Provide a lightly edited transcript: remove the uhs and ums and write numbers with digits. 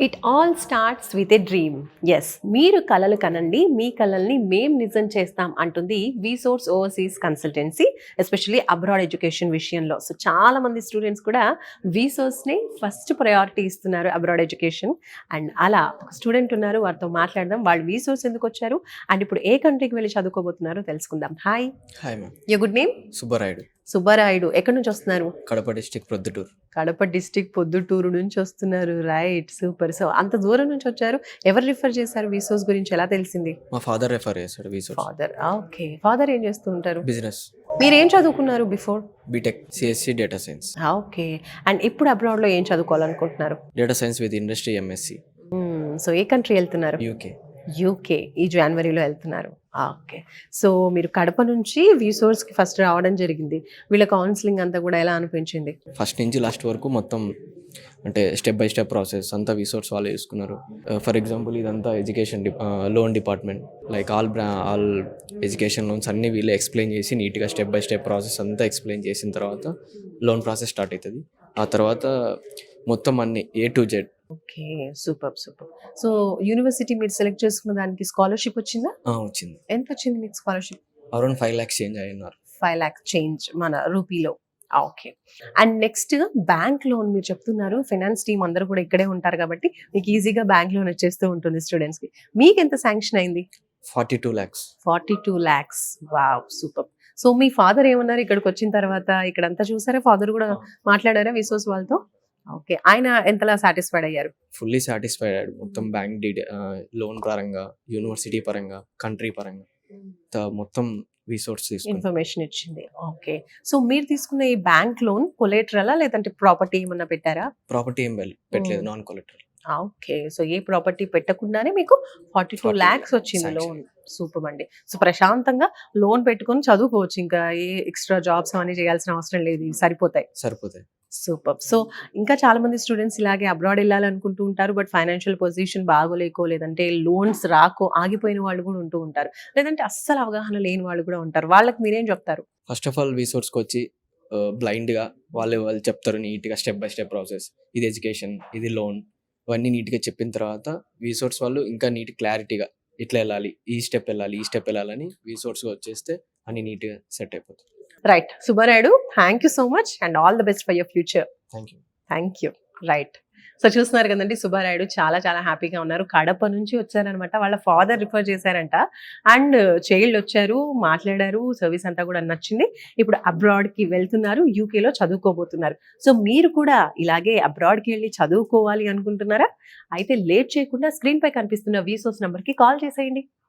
It all starts with a dream. Yes, మీరు కలలు కనండి, మీ కలల్ని మేం నిజం చేస్తాం అంటుంది Vsource overseas consultancy, especially abroad education విషయంలో. సో చాలా మంది స్టూడెంట్స్ కూడా విసోర్స్ని ఫస్ట్ ప్రయారిటీ ఇస్తున్నారు అబ్రాడ్ ఎడ్యుకేషన్. అండ్ అలా ఒక స్టూడెంట్ ఉన్నారు, వారితో మాట్లాడదాం. వాళ్ళు విసోర్స్ ఎందుకు వచ్చారు అండ్ ఇప్పుడు ఏ కంట్రీకి వెళ్ళి చదువుకోబోతున్నారో తెలుసుకుందాం. Hi. Hi ma'am. You good name? Subbarayudu. Subbarayudu. ఎక్కడి నుంచి వస్తున్నారు? కడప డిస్టిక్ ప్రొద్దుటూరు. కడప డిస్టిక్ పొద్దుటూరు నుంచి వస్తున్నారు. Right, super. సో అంత దూరం నుంచి వచ్చారు. ఎవరు రిఫర్ చేశారు విసోర్స్ గురించి, ఎలా తెలిసింది? మా ఫాదర్ రెఫర్ చేశాడు విసోర్స్. ఫాదర్. ఓకే. ఫాదర్ ఏం చేస్తూ ఉంటారు? బిజినెస్. మీరు ఏం చదువుకున్నారు before? B Tech CSC data science. Okay. And ఇప్పుడు అబ్రాడ్ లో ఏం చదువుకోవాలనుకుంటున్నారు? Data science with industry MSc. So ఏ కంట్రీ వెళ్తున్నారు? యూకే. యూకే ఈ జనవరిలో వెళ్తున్నారు. ఓకే. సో మీరు కడప నుంచి విసోర్స్కి ఫస్ట్ రావడం జరిగింది. వీళ్ళ కౌన్సిలింగ్ అంతా కూడా ఎలా అనిపించింది? ఫస్ట్ నుంచి లాస్ట్ వరకు మొత్తం అంటే స్టెప్ బై స్టెప్ ప్రాసెస్ అంతా విసోర్స్ వాళ్ళే చూసుకున్నారు. ఫర్ ఎగ్జాంపుల్ ఇదంతా education loan department, like all education loans అన్నీ వీళ్ళే ఎక్స్ప్లెయిన్ చేసి నీట్గా స్టెప్ బై స్టెప్ ప్రాసెస్ అంతా ఎక్స్ప్లెయిన్ చేసిన తర్వాత లోన్ ప్రాసెస్ స్టార్ట్ అవుతుంది. ఆ తర్వాత మొత్తం అన్ని A to Z. Okay, super super. So university మీరు సెలెక్ట్ చేసుకున్న దానికి స్కాలర్షిప్ వచ్చిందా? వచ్చింది. ఎంత వచ్చింది మీకు స్కాలర్షిప్? అరౌండ్ 5 lakhs చేంజ్ అయినారు. 5 lakhs చేంజ్ మన రూపీలో. Okay. And next bank loan మీరు చెప్తున్నారు. ఫైనాన్స్ టీమ్ అందరూ కూడా ఇక్కడే ఉంటారు కాబట్టి మీకు ఈజీగా బ్యాంక్ లోన్ వచ్చేస్తూ ఉంటుంది స్టూడెంట్స్ కి. మీకు ఎంత శాంక్షన్ అయింది? 42 lakhs. 42 lakhs. Wow, super. So మీ ఫాదర్ ఏమన్నారు ఇక్కడికి వచ్చిన తర్వాత? ఇక్కడంతా చూసారా? ఫాదర్ కూడా మాట్లాడారా విసోర్స్ వాళ్ళతో? ఓకే. ఆయన ఎంతలా సాటిస్ఫైడ్ అయ్యారు? ఫుల్లీ సాటిస్ఫైడ్ అయ్యాడు. మొత్తం బ్యాంక్ లోన్ పరంగా, యూనివర్సిటీ పరంగా, కంట్రీ పరంగా మొత్తం రిసోర్స్ ఇన్ఫర్మేషన్ ఇచ్చింది. ఓకే. సో మీరు తీసుకున్న ఈ బ్యాంక్ లోన్ కొలేటరలా లేదంటే ప్రాపర్టీ ఏమన్నా పెట్టారా? ప్రాపర్టీ ఏం పెట్టలేదు, నాన్ కొలేటరల్. ఓకే. సో ఏ ప్రాపర్టీ పెట్టకుండానే మీకు 42 lakhs వచ్చింది లోన్. సూపర్ అండి. సో ప్రశాంతంగా లోన్ పెట్టుకొని చదువుకోవచ్చు. ఇంకా ఏ ఎక్స్ట్రా జాబ్స్ అని చేయాల్సిన అవసరం లేదు, ఇవి సరిపోతాయి. సూపర్. సో ఇంకా చాలా మంది స్టూడెంట్స్ ఇలాగే అబ్రాడ్ వెళ్ళాలనుకుంటూ ఉంటారు. బట్ ఫైనాన్షియల్ పొజిషన్ బాగోలేకో, లేదంటే లోన్స్ రాకో ఆగిపోయిన వాళ్ళు కూడా ఉంటూ ఉంటారు, లేదంటే అస్సలు అవగాహన లేని వాళ్ళు కూడా ఉంటారు. వాళ్ళకి మీరేం చెప్తారు? ఫస్ట్ ఆఫ్ ఆల్ విసోర్స్కి వచ్చి బ్లైండ్గా వాళ్ళు చెప్తారు నీట్గా స్టెప్ బై స్టెప్ ప్రాసెస్. ఇది ఎడ్యుకేషన్, ఇది లోన్, ఇవన్నీ నీట్గా చెప్పిన తర్వాత విసోర్స్ వాళ్ళు ఇంకా నీట్ క్లారిటీగా ఇట్లా వెళ్ళాలి, ఈ స్టెప్ వెళ్ళాలని విసోర్స్గా వచ్చేస్తే అన్ని నీట్గా సెట్ అయిపోతుంది. Right. Subbarayudu, thank you so much and all the best for your future. Thank you. Right. So చూస్తున్నారు కదండి, సుబ్బారాయుడు చాలా చాలా హ్యాపీగా ఉన్నారు. కడప నుంచి వచ్చారనమాట. వాళ్ళ ఫాదర్ రిఫర్ చేశారంట. అండ్ చైల్డ్ వచ్చారు, మాట్లాడారు, సర్వీస్ అంతా కూడా నచ్చింది. ఇప్పుడు అబ్రాడ్కి వెళ్తున్నారు, యూకేలో చదువుకోబోతున్నారు. సో మీరు కూడా ఇలాగే అబ్రాడ్కి వెళ్ళి చదువుకోవాలి అనుకుంటున్నారా? అయితే లేట్ చేయకుండా స్క్రీన్ పై కనిపిస్తున్న విసోర్స్ నెంబర్కి కాల్ చేసేయండి.